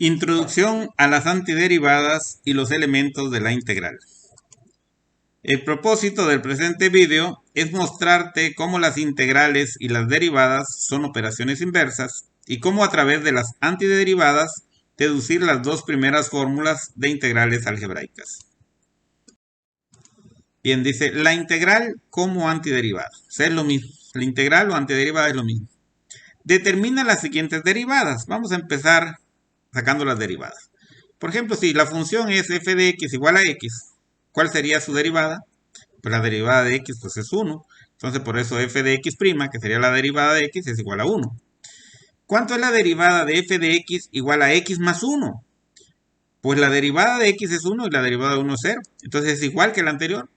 Introducción a las antiderivadas y los elementos de la integral. El propósito del presente vídeo es mostrarte cómo las integrales y las derivadas son operaciones inversas y cómo a través de las antiderivadas deducir las dos primeras fórmulas de integrales algebraicas. Bien, dice la integral como antiderivada. O sea, es lo mismo. La integral o antiderivada es lo mismo. Determina las siguientes derivadas. Vamos a empezar sacando las derivadas. Por ejemplo, si la función es f de x igual a x, ¿cuál sería su derivada? Pues la derivada de x pues es 1. Entonces por eso f de x', que sería la derivada de x, es igual a 1. ¿Cuánto es la derivada de f de x igual a x más 1? Pues la derivada de x es 1 y la derivada de 1 es 0. Entonces es igual que la anterior.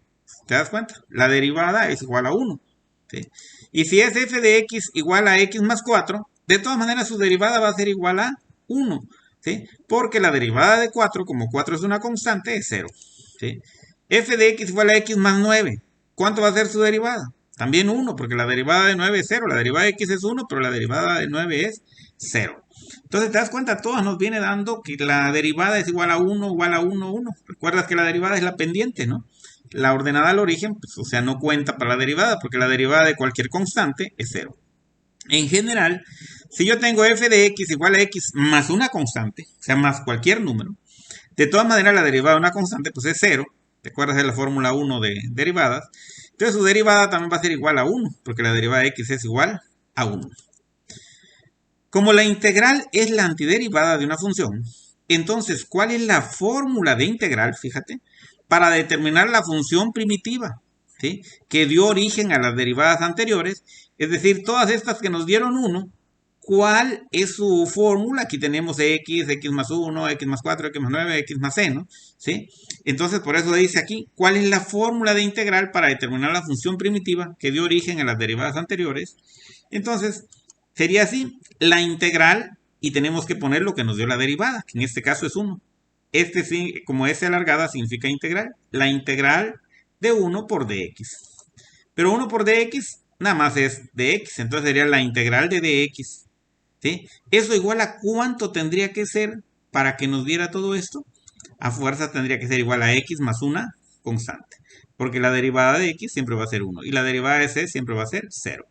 ¿Te das cuenta? La derivada es igual a 1. ¿Sí? Y si es f de x igual a x más 4, de todas maneras su derivada va a ser igual a 1. ¿Sí? Porque la derivada de 4, como 4 es una constante, es 0. ¿Sí? F de x igual a x más 9. ¿Cuánto va a ser su derivada? También 1, porque la derivada de 9 es 0. La derivada de x es 1, pero la derivada de 9 es 0. Entonces, te das cuenta, todas nos viene dando que la derivada es igual a 1, igual a 1, 1. Recuerdas que la derivada es la pendiente, ¿no? La ordenada al origen, pues, o sea, no cuenta para la derivada, porque la derivada de cualquier constante es 0. En general, si yo tengo f de x igual a x más una constante, o sea, más cualquier número, de todas maneras la derivada de una constante pues es 0. ¿Te acuerdas de la fórmula 1 de derivadas? Entonces su derivada también va a ser igual a 1, porque la derivada de x es igual a 1. Como la integral es la antiderivada de una función, entonces, ¿cuál es la fórmula de integral? Fíjate, para determinar la función primitiva, ¿sí?, que dio origen a las derivadas anteriores, es decir, todas estas que nos dieron 1, ¿cuál es su fórmula? Aquí tenemos x, x más 1, x más 4, x más 9, x más c, ¿no? ¿Sí? Entonces, por eso dice aquí, ¿cuál es la fórmula de integral para determinar la función primitiva que dio origen a las derivadas anteriores? Entonces, sería así, la integral, y tenemos que poner lo que nos dio la derivada, que en este caso es 1. Como S alargada significa integral, la integral de 1 por dx. Pero 1 por dx nada más es dx, entonces sería la integral de dx. ¿Sí? Eso igual a cuánto tendría que ser para que nos diera todo esto. A fuerza tendría que ser igual a x más una constante. Porque la derivada de x siempre va a ser 1. Y la derivada de c siempre va a ser 0.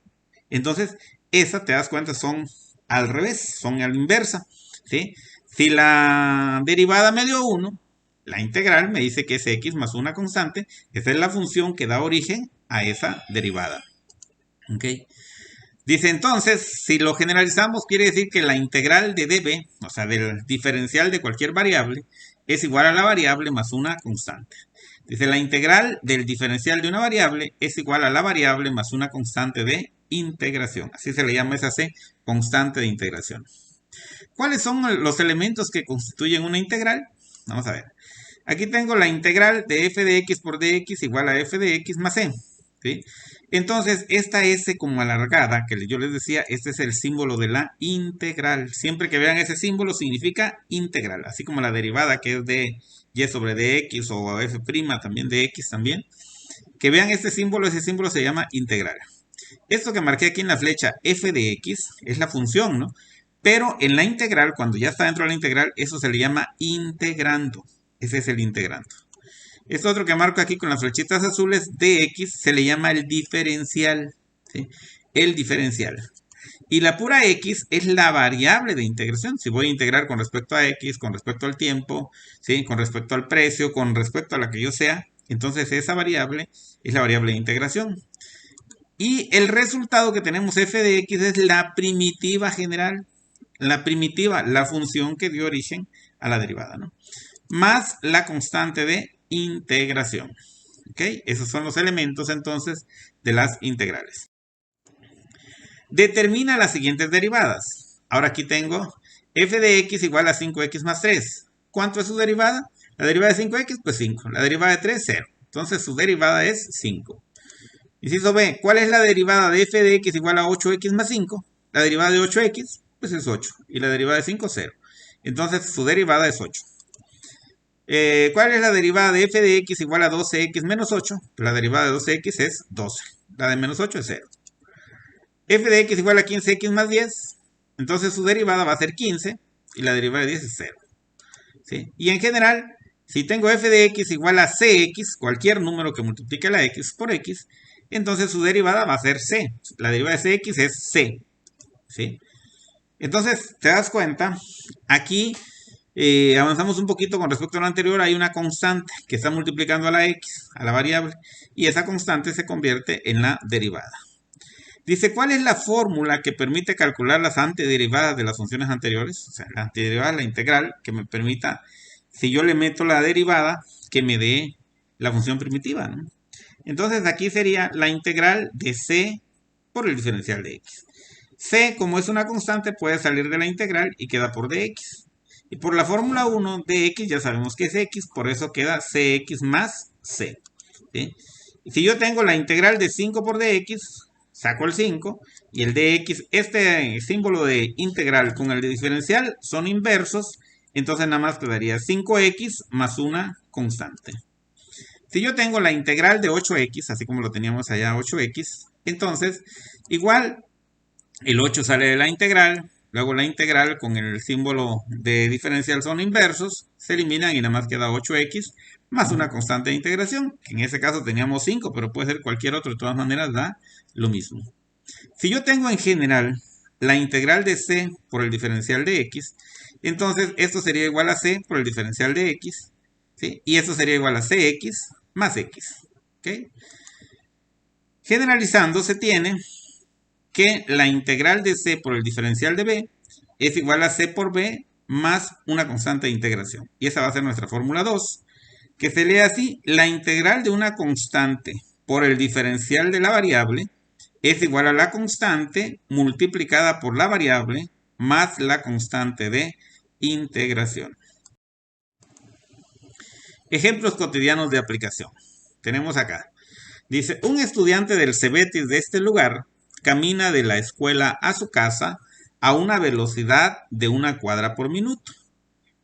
Entonces, esa, te das cuenta, son al revés, son a la inversa. ¿Sí? Si la derivada me dio 1, la integral me dice que es x más una constante. Esa es la función que da origen a esa derivada. ¿Ok? Dice entonces, si lo generalizamos, quiere decir que la integral de db, o sea, del diferencial de cualquier variable, es igual a la variable más una constante. Dice, la integral del diferencial de una variable es igual a la variable más una constante de integración. Así se le llama esa C, constante de integración. ¿Cuáles son los elementos que constituyen una integral? Vamos a ver. Aquí tengo la integral de f de x por dx igual a f de x más c. ¿Sí? Entonces, esta S como alargada, que yo les decía, este es el símbolo de la integral. Siempre que vean ese símbolo significa integral, así como la derivada que es de y sobre dx o f' también de x también. Que vean este símbolo, ese símbolo se llama integral. Esto que marqué aquí en la flecha f de x es la función, ¿no? Pero en la integral, cuando ya está dentro de la integral, eso se le llama integrando. Ese es el integrando. Este otro que marco aquí con las flechitas azules, dx, se le llama el diferencial. ¿Sí? El diferencial. Y la pura x es la variable de integración. Si voy a integrar con respecto a x, con respecto al tiempo, ¿sí?, con respecto al precio, con respecto a la que yo sea, entonces esa variable es la variable de integración. Y el resultado que tenemos f de x es la primitiva general. La primitiva, la función que dio origen a la derivada, ¿no? Más la constante de integración. ¿Ok? Esos son los elementos entonces de las integrales. Determina las siguientes derivadas. Ahora aquí tengo f de x igual a 5x más 3. ¿Cuánto es su derivada? La derivada de 5x, pues 5. La derivada de 3, 0. Entonces su derivada es 5. Inciso B, ¿cuál es la derivada de f de x igual a 8x más 5? La derivada de 8x, pues es 8. Y la derivada de 5, 0. Entonces su derivada es 8. ¿Cuál es la derivada de f de x igual a 12x menos 8? La derivada de 12x es 12. La de menos 8 es 0. F de x igual a 15x más 10. Entonces su derivada va a ser 15 y la derivada de 10 es 0. ¿sí? Y en general, si tengo f de x igual a cx, cualquier número que multiplique la x por x, entonces su derivada va a ser c. La derivada de cx es c, ¿sí? Entonces, te das cuenta, aquí avanzamos un poquito con respecto a lo anterior. Hay una constante que está multiplicando a la x, a la variable, y esa constante se convierte en la derivada. Dice, ¿cuál es la fórmula que permite calcular las antiderivadas de las funciones anteriores? O sea, la antiderivada, la integral, que me permita, si yo le meto la derivada, que me dé la función primitiva, ¿no? Entonces aquí sería la integral de c por el diferencial de x. C, como es una constante, puede salir de la integral y queda por dx. Y por la fórmula 1, dx ya sabemos que es x, por eso queda cx más c. ¿Sí? Y si yo tengo la integral de 5 por dx, saco el 5 y el dx, este símbolo de integral con el de diferencial son inversos, entonces nada más quedaría 5x más una constante. Si yo tengo la integral de 8x, así como lo teníamos allá, 8x, entonces igual el 8 sale de la integral, luego la integral con el símbolo de diferencial son inversos, se eliminan y nada más queda 8x más una constante de integración, que en ese caso teníamos 5, pero puede ser cualquier otro, de todas maneras da lo mismo. Si yo tengo en general la integral de c por el diferencial de x, entonces esto sería igual a c por el diferencial de x, ¿sí? Y esto sería igual a cx más x. ¿Okay? Generalizando se tiene que la integral de c por el diferencial de b es igual a c por b más una constante de integración. Y esa va a ser nuestra fórmula 2, que se lee así: la integral de una constante por el diferencial de la variable es igual a la constante multiplicada por la variable más la constante de integración. Ejemplos cotidianos de aplicación. Tenemos acá. Dice, un estudiante del Cebetis de este lugar camina de la escuela a su casa a una velocidad de 1 cuadra por minuto.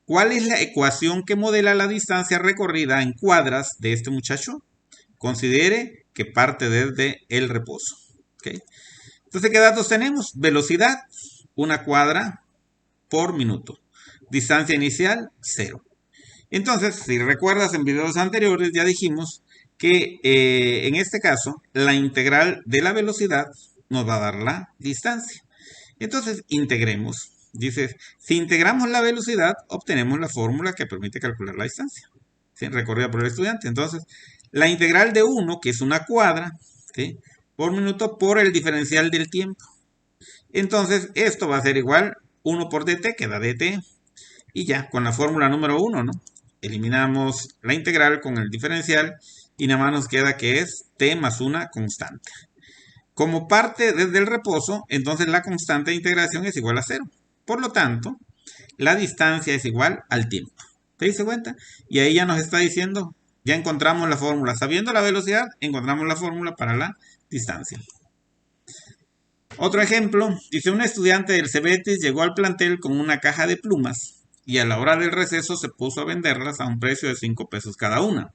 ¿Cuál es la ecuación que modela la distancia recorrida en cuadras de este muchacho? Considere que parte desde el reposo. ¿Okay? Entonces, ¿qué datos tenemos? Velocidad, 1 cuadra por minuto. Distancia inicial, 0. Entonces, si recuerdas, en videos anteriores ya dijimos que en este caso la integral de la velocidad nos va a dar la distancia. Entonces, integremos. Dice, si integramos la velocidad, obtenemos la fórmula que permite calcular la distancia, ¿sí? Recorrida por el estudiante. Entonces, la integral de 1, que es 1 cuadra, ¿sí? por minuto, por el diferencial del tiempo. Entonces, esto va a ser igual 1 por dt, que da dt. Y ya, con la fórmula número 1, ¿no? Eliminamos la integral con el diferencial y nada más nos queda que es t más una constante. Como parte desde el reposo, entonces la constante de integración es igual a 0. Por lo tanto, la distancia es igual al tiempo. ¿Te diste cuenta? Y ahí ya nos está diciendo, ya encontramos la fórmula. Sabiendo la velocidad, encontramos la fórmula para la distancia. Otro ejemplo, dice, un estudiante del Cebetis llegó al plantel con una caja de plumas y a la hora del receso se puso a venderlas a un precio de 5 pesos cada una.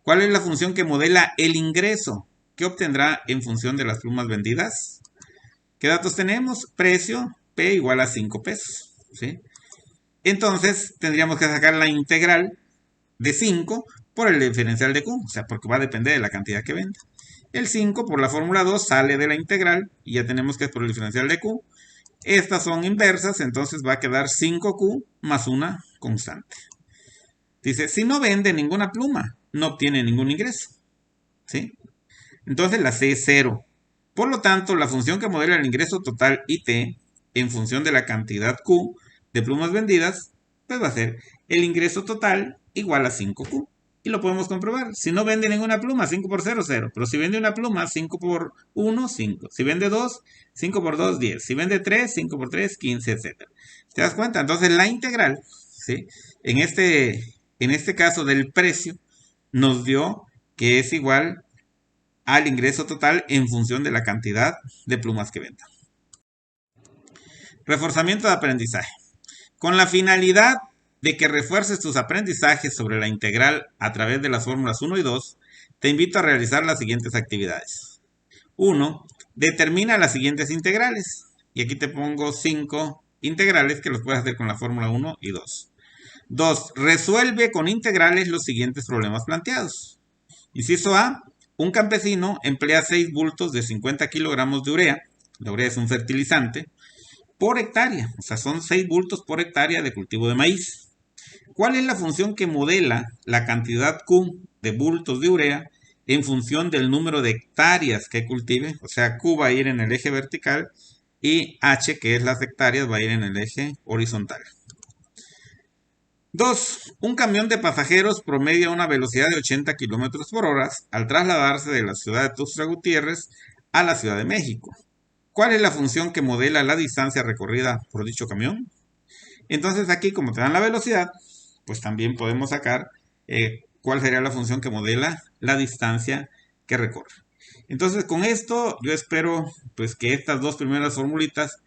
¿Cuál es la función que modela el ingreso? ¿Qué obtendrá en función de las plumas vendidas? ¿Qué datos tenemos? Precio, P igual a 5 pesos. ¿Sí? Entonces tendríamos que sacar la integral de 5 por el diferencial de Q, o sea, porque va a depender de la cantidad que venda. El 5 por la fórmula 2 sale de la integral y ya tenemos que es por el diferencial de Q. Estas son inversas, entonces va a quedar 5Q más una constante. Dice, si no vende ninguna pluma, no obtiene ningún ingreso. ¿Sí? Entonces la C es 0. Por lo tanto, la función que modela el ingreso total IT en función de la cantidad Q de plumas vendidas, pues va a ser el ingreso total igual a 5Q. Y lo podemos comprobar. Si no vende ninguna pluma, 5 por 0, 0. Pero si vende una pluma, 5 por 1, 5. Si vende 2, 5 por 2, 10. Si vende 3, 5 por 3, 15, etc. ¿Te das cuenta? Entonces la integral, ¿sí? En este caso del precio, nos dio que es igual al ingreso total en función de la cantidad de plumas que venda. Reforzamiento de aprendizaje. Con la finalidad de que refuerces tus aprendizajes sobre la integral a través de las fórmulas 1 y 2, te invito a realizar las siguientes actividades. 1. Determina las siguientes integrales. Y aquí te pongo 5 integrales que los puedes hacer con la fórmula 1 y 2. 2. Resuelve con integrales los siguientes problemas planteados. Inciso A. Un campesino emplea 6 bultos de 50 kilogramos de urea. La urea es un fertilizante por hectárea. O sea, son 6 bultos por hectárea de cultivo de maíz. ¿Cuál es la función que modela la cantidad Q de bultos de urea en función del número de hectáreas que cultive? O sea, Q va a ir en el eje vertical y H, que es las hectáreas, va a ir en el eje horizontal. 2. Un camión de pasajeros promedia una velocidad de 80 kilómetros por hora al trasladarse de la ciudad de Tuxtla Gutiérrez a la Ciudad de México. ¿Cuál es la función que modela la distancia recorrida por dicho camión? Entonces aquí, como te dan la velocidad, pues también podemos sacar cuál sería la función que modela la distancia que recorre. Entonces con esto yo espero pues que estas dos primeras formulitas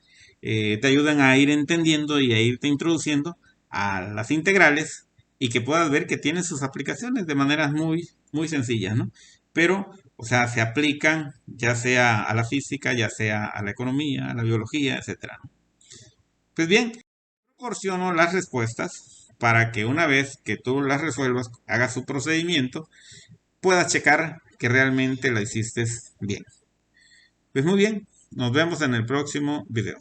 te ayuden a ir entendiendo y a irte introduciendo a las integrales y que puedas ver que tienen sus aplicaciones de maneras muy sencillas, ¿no? Pero, o sea, se aplican ya sea a la física, ya sea a la economía, a la biología, etcétera, ¿no? Pues bien, proporciono las respuestas para que una vez que tú las resuelvas, hagas su procedimiento, puedas checar que realmente la hiciste bien. Pues muy bien, nos vemos en el próximo video.